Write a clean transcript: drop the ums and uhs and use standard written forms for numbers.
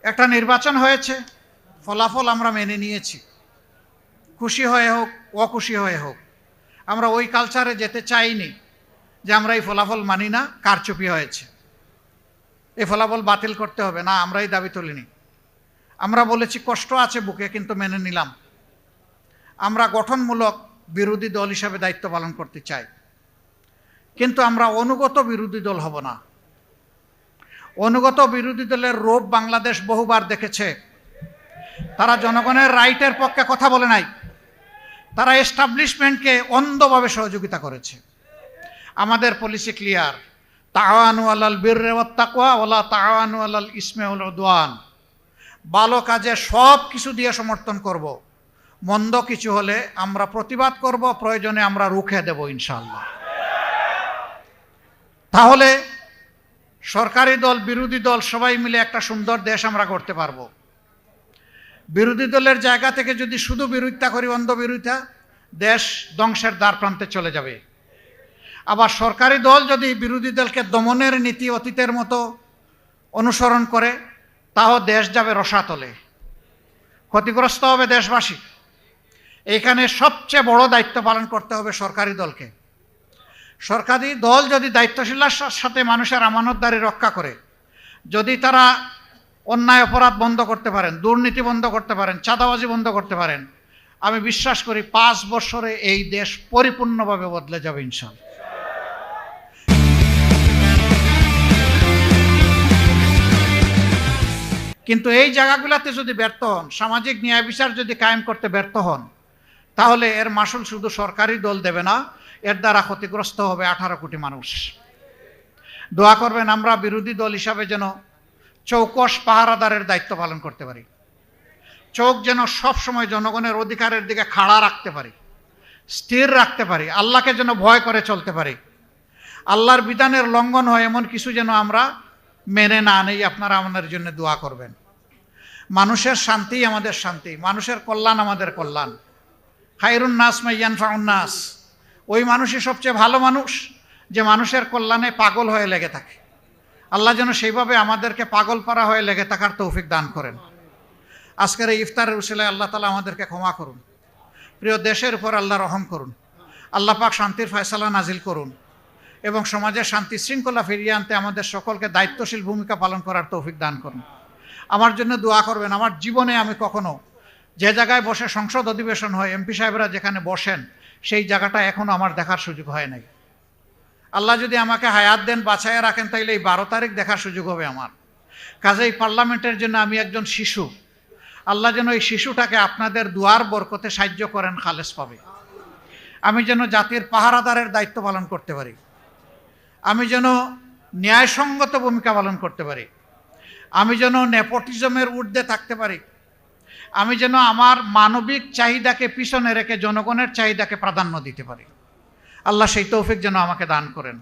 একটা নির্বাচন হয়েছে, ফলাফল আমরা মেনে নিয়েছি, খুশি হয়ে হোক অখুশি হয়ে হোক। আমরা ওই কালচারে যেতে চাইনি যে আমরা এই ফলাফল মানি না, কারচুপি হয়েছে, এই ফলাফল বাতিল করতে হবে না, আমরা এই দাবি তুলিনি। আমরা বলেছি কষ্ট আছে বুকে, কিন্তু মেনে নিলাম। আমরা গঠনমূলক বিরোধী দল হিসাবে দায়িত্ব পালন করতে চাই, কিন্তু আমরা অনুগত বিরোধী দল হব না। অনুগত বিরোধী দলের রূপ বাংলাদেশ বহুবার দেখেছে। তারা জনগণের রাইটের পক্ষে কথা বলে নাই, তারা এস্টাবলিশমেন্টকে অন্ধভাবে সহযোগিতা করেছে। আমাদের পলিসি ক্লিয়ার, তাআওয়ানু আলাল বিররি ওয়াত তাকওয়া ওয়ালা তাআওয়ানু আলাল ইসমি ওয়াল উদওয়ান। ভালো কাজে সব কিছু দিয়ে সমর্থন করব, মন্দ কিছু হলে আমরা প্রতিবাদ করব, প্রয়োজনে আমরা রুখে দেব ইনশাআল্লাহ। তাহলে সরকারি দল বিরোধী দল সবাই মিলে একটা সুন্দর দেশ আমরা করতে পারবো। বিরোধী দলের জায়গা থেকে যদি শুধু বিরোধিতা করি, অন্ধ বিরোধিতা, দেশ ধ্বংসের দ্বার প্রান্তে চলে যাবে। আবার সরকারি দল যদি বিরোধী দলকে দমনের নীতি অতীতের মতো অনুসরণ করে, তাও দেশ যাবে রসাতলে, ক্ষতিগ্রস্ত হবে দেশবাসী। এইখানে সবচেয়ে বড় দায়িত্ব পালন করতে হবে সরকারি দলকে। সরকারি দল যদি দায়িত্বশীলতার সাথে মানুষের আমানতদারি রক্ষা করে, যদি তারা অন্যায় অপরাধ বন্ধ করতে পারেন, দুর্নীতি বন্ধ করতে পারেন, চাঁদাবাজি বন্ধ করতে পারেন, আমি বিশ্বাস করি 5 বছরে এই দেশ পরিপূর্ণভাবে বদলে যাবে ইনশাআল্লাহ। কিন্তু এই জায়গাগুলোতে যদি ব্যর্থ হন, সামাজিক ন্যায় বিচার যদি কায়েম করতে ব্যর্থ হন, তাহলে এর মাসুল শুধু সরকারি দল দেবে না, এর দ্বারা ক্ষতিগ্রস্ত হবে 18 কোটি মানুষ। দোয়া করবেন আমরা বিরোধী দল হিসাবে যেন চৌকস পাহারাদারের দায়িত্ব পালন করতে পারি, চোখ যেন সবসময় জনগণের অধিকারের দিকে খাড়া রাখতে পারি, স্থির রাখতে পারি, আল্লাহকে যেন ভয় করে চলতে পারি। আল্লাহর বিধানের লঙ্ঘন হয় এমন কিছু যেন আমরা মেনে না নেই। আপনারা আমাদের জন্য দোয়া করবেন। মানুষের শান্তি আমাদের শান্তি, মানুষের কল্যাণ আমাদের কল্যাণ। খায়রুন নাস মান ইয়ানফাউন নাস, ওই মানুষই সবচেয়ে ভালো মানুষ যে মানুষের কল্যাণে পাগল হয়ে লেগে থাকে। আল্লাহ যেন সেইভাবে আমাদেরকে পাগল পারা হয়ে লেগে থাকার তৌফিক দান করেন। আজকের এই ইফতারের উসিলায় আল্লাহ তাআলা আমাদেরকে ক্ষমা করুন। প্রিয় দেশের উপর আল্লাহ রহম করুন। আল্লাহ পাক শান্তির ফয়সালা নাজিল করুন এবং সমাজের শান্তি শৃঙ্খলা ফিরিয়ে আনতে আমাদের সকলকে দায়িত্বশীল ভূমিকা পালন করার তৌফিক দান করুন। আমার জন্য দোয়া করবেন। আমার জীবনে আমি কখনো যে জায়গায় বসে সংসদ অধিবেশন হয়, এমপি সাহেবরা যেখানে বসেন, সেই জায়গাটা এখনও আমার দেখার সুযোগ হয় নাই। আল্লাহ যদি আমাকে হায়াত দেন, বাঁচাইয়া রাখেন, তাইলে এই 12 তারিখ দেখার সুযোগ হবে আমার। কাজেই পার্লামেন্টের জন্য আমি একজন শিশু। আল্লাহ যেন এই শিশুটাকে আপনাদের দুয়ার বরকতে সাহায্য করেন, খালেস পাবে। আমি যেন জাতির পাহারাদারের দায়িত্ব পালন করতে পারি, আমি যেন ন্যায়সঙ্গত ভূমিকা পালন করতে পারি, আমি যেন নেপোটিজমের ঊর্ধ্বে থাকতে পারি, আমি যেন আমার মানবিক চাহিদাকে পিছনে রেখে জনগণের চাহিদাকে প্রাধান্য দিতে পারি। আল্লাহ সেই তৌফিক যেন আমাকে দান করেন।